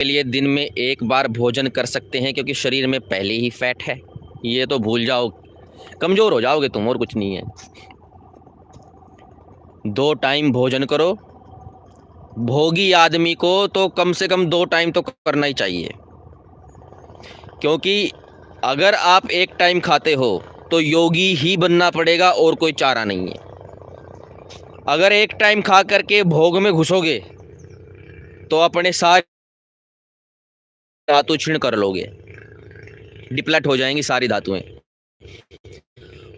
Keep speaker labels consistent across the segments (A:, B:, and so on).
A: के लिए दिन में एक बार भोजन कर सकते हैं, क्योंकि शरीर में पहले ही फैट है। ये तो भूल जाओ, कमज़ोर हो जाओगे तुम, और कुछ नहीं है। 2 टाइम भोजन करो। भोगी आदमी को तो कम से कम 2 टाइम तो करना ही चाहिए, क्योंकि अगर आप एक टाइम खाते हो तो योगी ही बनना पड़ेगा, और कोई चारा नहीं है। अगर एक टाइम खा करके भोग में घुसोगे तो अपने सारे धातु क्षीण कर लोगे, डिप्लेट हो जाएंगी सारी धातुएं।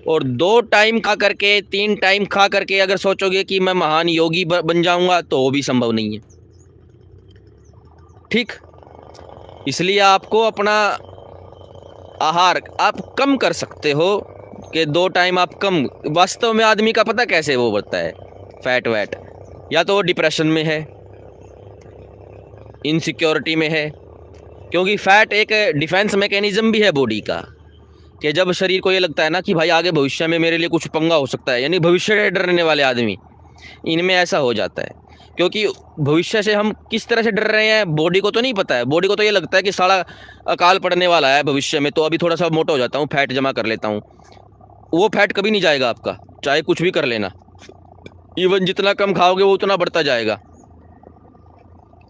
A: और 2 टाइम खा करके, 3 टाइम खा करके अगर सोचोगे कि मैं महान योगी बन जाऊंगा, तो वो भी संभव नहीं है। ठीक, इसलिए आपको अपना आहार आप कम कर सकते हो, कि 2 टाइम आप कम। वास्तव में आदमी का पता कैसे वो बढ़ता है फैट वैट, या तो वो डिप्रेशन में है, इनसिक्योरिटी में है, क्योंकि फैट एक डिफेंस मैकेनिज्म भी है बॉडी का, कि जब शरीर को ये लगता है ना कि भाई आगे भविष्य में मेरे लिए कुछ पंगा हो सकता है, यानी भविष्य से डरने वाले आदमी, इनमें ऐसा हो जाता है। क्योंकि भविष्य से हम किस तरह से डर रहे हैं, बॉडी को तो नहीं पता है। बॉडी को तो ये लगता है कि साला अकाल पड़ने वाला है भविष्य में, तो अभी थोड़ा सा मोटा हो जाता हूँ, फैट जमा कर लेता हूँ। वो फैट कभी नहीं जाएगा आपका, चाहे कुछ भी कर लेना। इवन जितना कम खाओगे वो उतना बढ़ता जाएगा।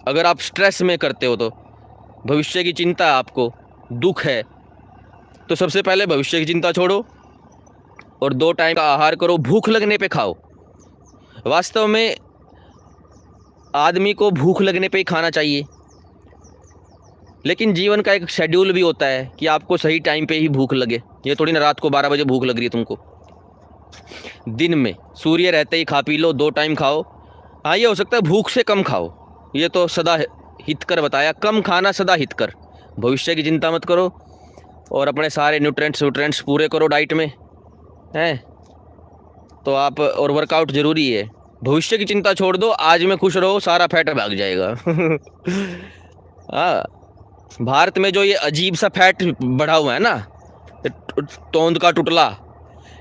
A: अगर आप स्ट्रेस में करते हो, तो भविष्य की चिंता है आपको, दुख है, तो सबसे पहले भविष्य की चिंता छोड़ो और 2 टाइम का आहार करो। भूख लगने पे खाओ। वास्तव में आदमी को भूख लगने पे ही खाना चाहिए, लेकिन जीवन का एक शेड्यूल भी होता है कि आपको सही टाइम पे ही भूख लगे। ये थोड़ी ना रात को 12 बजे भूख लग रही है तुमको। दिन में सूर्य रहते ही खा पी लो, 2 टाइम खाओ। हाँ, ये हो सकता है भूख से कम खाओ, ये तो सदा हितकर बताया, कम खाना सदा हितकर। भविष्य की चिंता मत करो और अपने सारे न्यूट्रेंट्स पूरे करो डाइट में, हैं तो आप। और वर्कआउट ज़रूरी है। भविष्य की चिंता छोड़ दो, आज में खुश रहो, सारा फैट भाग जाएगा। हाँ, भारत में जो ये अजीब सा फैट बढ़ा हुआ है ना, तोंद का टुटला,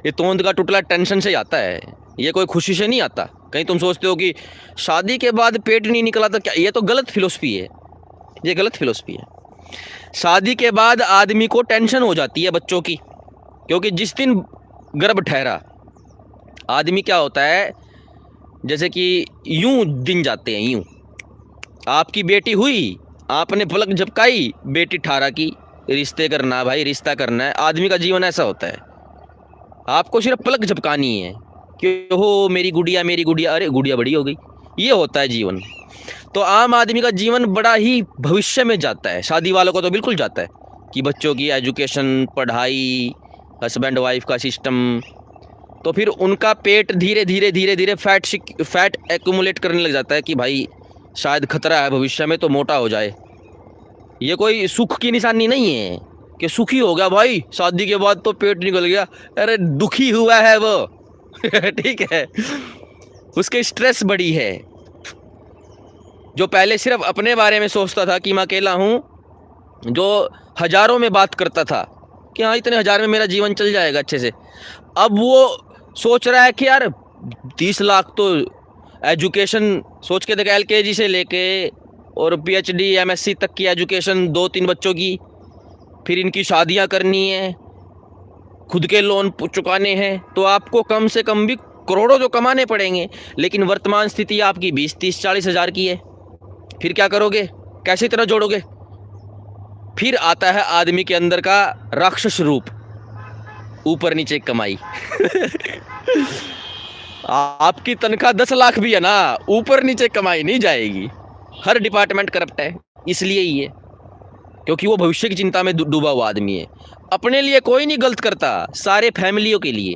A: ये तोंद का टुटला टेंशन से आता है, ये कोई खुशी से नहीं आता। कहीं तुम सोचते हो कि शादी के बाद पेट नहीं निकला तो क्या, ये तो गलत फिलोसफी है, ये गलत फिलोसफी है। शादी के बाद आदमी को टेंशन हो जाती है बच्चों की, क्योंकि जिस दिन गर्भ ठहरा, आदमी क्या होता है, जैसे कि यूं दिन जाते हैं, यूं आपकी बेटी हुई, आपने पलक झपकाई, बेटी 18 की, रिश्ते करना भाई, रिश्ता करना है। आदमी का जीवन ऐसा होता है, आपको सिर्फ पलक झपकानी है कि हो मेरी गुड़िया, मेरी गुड़िया, अरे गुड़िया बड़ी हो गई। ये होता है जीवन। तो आम आदमी का जीवन बड़ा ही भविष्य में जाता है। शादी वालों को तो बिल्कुल जाता है कि बच्चों की एजुकेशन, पढ़ाई, हस्बैंड वाइफ का सिस्टम, तो फिर उनका पेट धीरे धीरे धीरे धीरे फैट एक्यूमुलेट करने लग जाता है कि भाई शायद खतरा है भविष्य में, तो मोटा हो जाए। ये कोई सुख की निशानी नहीं है कि सुखी हो गया भाई शादी के बाद तो पेट निकल गया, अरे दुखी हुआ है वो। ठीक है, उसके स्ट्रेस बड़ी है। जो पहले सिर्फ अपने बारे में सोचता था कि मैं अकेला हूँ, जो हज़ारों में बात करता था कि हाँ इतने 1000 में मेरा जीवन चल जाएगा अच्छे से, अब वो सोच रहा है कि यार 30 लाख तो एजुकेशन, सोच के देखा, LKG से लेके और PhD MSc तक की एजुकेशन, 2-3 बच्चों की, फिर इनकी शादियां करनी है, खुद के लोन चुकाने हैं, तो आपको कम से कम भी करोड़ों तो कमाने पड़ेंगे। लेकिन वर्तमान स्थिति आपकी 20-30-40 हज़ार की है। फिर क्या करोगे, कैसे तरह जोड़ोगे? फिर आता है आदमी के अंदर का राक्षस रूप, ऊपर नीचे कमाई। आपकी तनख्वाह 10 लाख भी है ना, ऊपर नीचे कमाई नहीं जाएगी। हर डिपार्टमेंट करप्ट है, इसलिए ही है, क्योंकि वो भविष्य की चिंता में डूबा हुआ आदमी है। अपने लिए कोई नहीं गलत करता, सारे फैमिलियों के लिए,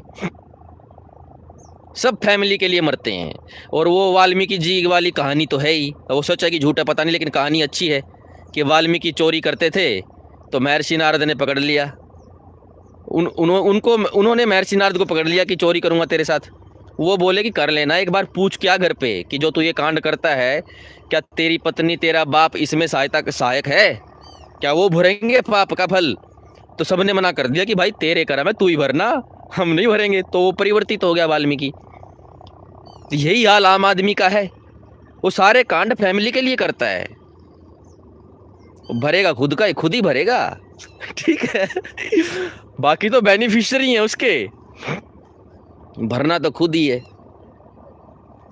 A: सब फैमिली के लिए मरते हैं। और वो वाल्मीकि जी वाली कहानी तो है ही, वो सच है कि झूठ है पता नहीं, लेकिन कहानी अच्छी है कि वाल्मीकि चोरी करते थे तो महर्षि नारद ने पकड़ लिया। उन्होंने महर्षि नारद को पकड़ लिया कि चोरी करूँगा तेरे साथ। वो बोले कि कर लेना, एक बार पूछ क्या घर पे कि जो तू ये कांड करता है, क्या तेरी पत्नी, तेरा बाप इसमें सहायक है? क्या वो भरेंगे पाप का फल? तो सबने मना कर दिया कि भाई तेरे कर्म है, तू ही भरना, हम नहीं भरेंगे। तो वो परिवर्तित हो गया वाल्मीकि। तो यही हाल आम आदमी का है, वो सारे कांड फैमिली के लिए करता है। भरेगा खुद का, खुद ही भरेगा। ठीक है, बाकी तो बेनिफिशियरी है उसके, भरना तो खुद ही है।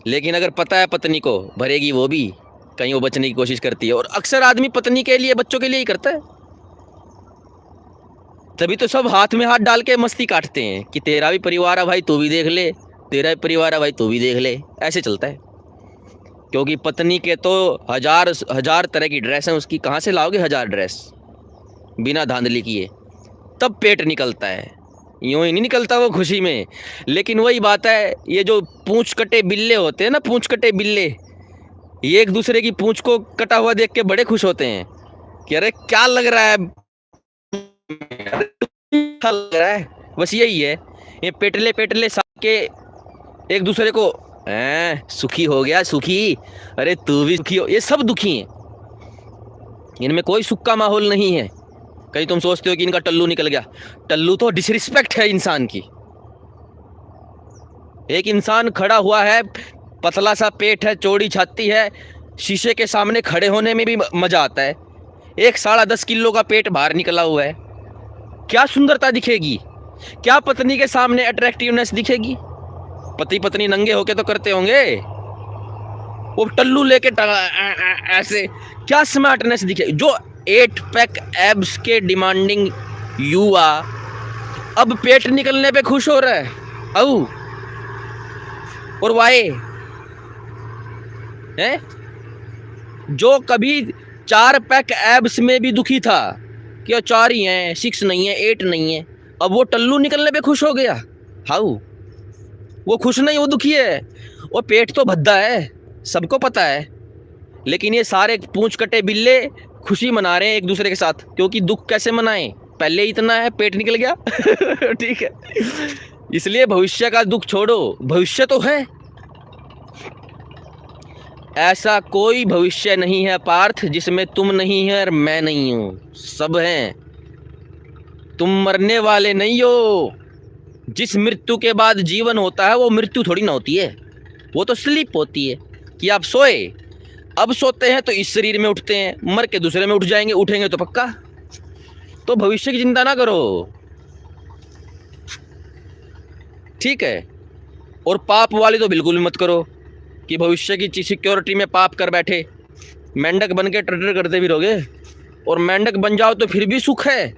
A: लेकिन अगर पता है पत्नी को भरेगी वो भी, कहीं वो बचने की कोशिश करती है। और अक्सर आदमी पत्नी के लिए, बच्चों के लिए ही करता है। तभी तो सब हाथ में हाथ डाल के मस्ती काटते हैं कि तेरा भी परिवार है भाई, तू भी देख ले, तेरा भी परिवार है भाई, तू भी देख ले। ऐसे चलता है। क्योंकि पत्नी के तो हजार हजार तरह की ड्रेस है उसकी, कहाँ से लाओगे हजार ड्रेस बिना धांधली किए? तब पेट निकलता है, यूं ही नहीं निकलता वो खुशी में। लेकिन वही बात है, ये जो पूंछ कटे बिल्ले होते हैं ना, पूंछ कटे बिल्ले, ये एक दूसरे की पूंछ को कटा हुआ देख के बड़े खुश होते हैं कि अरे क्या लग रहा है, अच्छा लग रहा है। बस यही है, ये पेटले पेटले साथ के एक दूसरे को सुखी हो गया, सुखी, अरे तू भी सुखी हो। ये सब दुखी हैं, इनमें कोई सुख का माहौल नहीं है। कहीं तुम सोचते हो कि इनका टल्लू निकल गया, टल्लू तो डिसरिस्पेक्ट है इंसान की। एक इंसान खड़ा हुआ है, पतला सा पेट है, चौड़ी छाती है, शीशे के सामने खड़े होने में भी मजा आता है। एक 10.5 किलो का पेट बाहर निकला हुआ है, क्या सुंदरता दिखेगी, क्या पत्नी के सामने अट्रैक्टिवनेस दिखेगी? पति पत्नी नंगे होके तो करते होंगे, वो टल्लू लेके ऐसे, क्या स्मार्टनेस दिखे? जो 8 पैक एब्स के डिमांडिंग युवा अब पेट निकलने पे खुश हो रहा है। औ और वाए है, जो कभी 4 पैक एब्स में भी दुखी था, क्या 4 ही हैं, 6 नहीं है, 8 नहीं है, अब वो टल्लू निकलने पे खुश हो गया। हाउ? वो खुश नहीं, वो दुखी है। वो पेट तो भद्दा है, सबको पता है। लेकिन ये सारे पूंछ कटे बिल्ले खुशी मना रहे हैं एक दूसरे के साथ, क्योंकि दुख कैसे मनाएं, पहले इतना है, पेट निकल गया। ठीक है, इसलिए भविष्य का दुख छोड़ो, भविष्य तो है। ऐसा कोई भविष्य नहीं है पार्थ जिसमें तुम नहीं है और मैं नहीं हूं, सब हैं। तुम मरने वाले नहीं हो। जिस मृत्यु के बाद जीवन होता है वो मृत्यु थोड़ी ना होती है, वो तो स्लीप होती है कि आप सोए, अब सोते हैं तो इस शरीर में उठते हैं, मर के दूसरे में उठ जाएंगे, उठेंगे तो पक्का। तो भविष्य की चिंता ना करो, ठीक है। और पाप वाली तो बिल्कुल भी मत करो कि भविष्य की सिक्योरिटी में पाप कर बैठे, मेंढक बन के टर्टर करते भी रहोगे। और मेंढक बन जाओ तो फिर भी सुख है,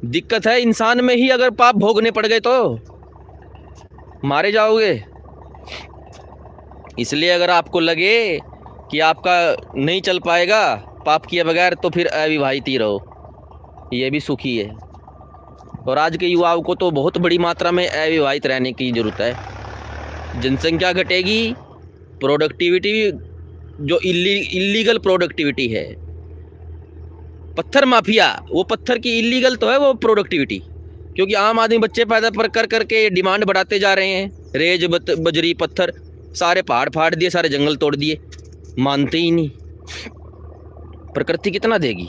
A: दिक्कत है इंसान में ही। अगर पाप भोगने पड़ गए तो मारे जाओगे। इसलिए अगर आपको लगे कि आपका नहीं चल पाएगा पाप किए बगैर, तो फिर अविवाहित ही रहो, ये भी सुखी है। और आज के युवाओं को तो बहुत बड़ी मात्रा में अविवाहित रहने की ज़रूरत है। जनसंख्या घटेगी, प्रोडक्टिविटी जो इलीगल प्रोडक्टिविटी है, पत्थर माफिया, वो पत्थर की इलीगल तो है वो प्रोडक्टिविटी, क्योंकि आम आदमी बच्चे पैदा कर करके डिमांड बढ़ाते जा रहे हैं। रेज बजरी पत्थर, सारे पहाड़ फाड़ दिए, सारे जंगल तोड़ दिए, मानते ही नहीं। प्रकृति कितना देगी?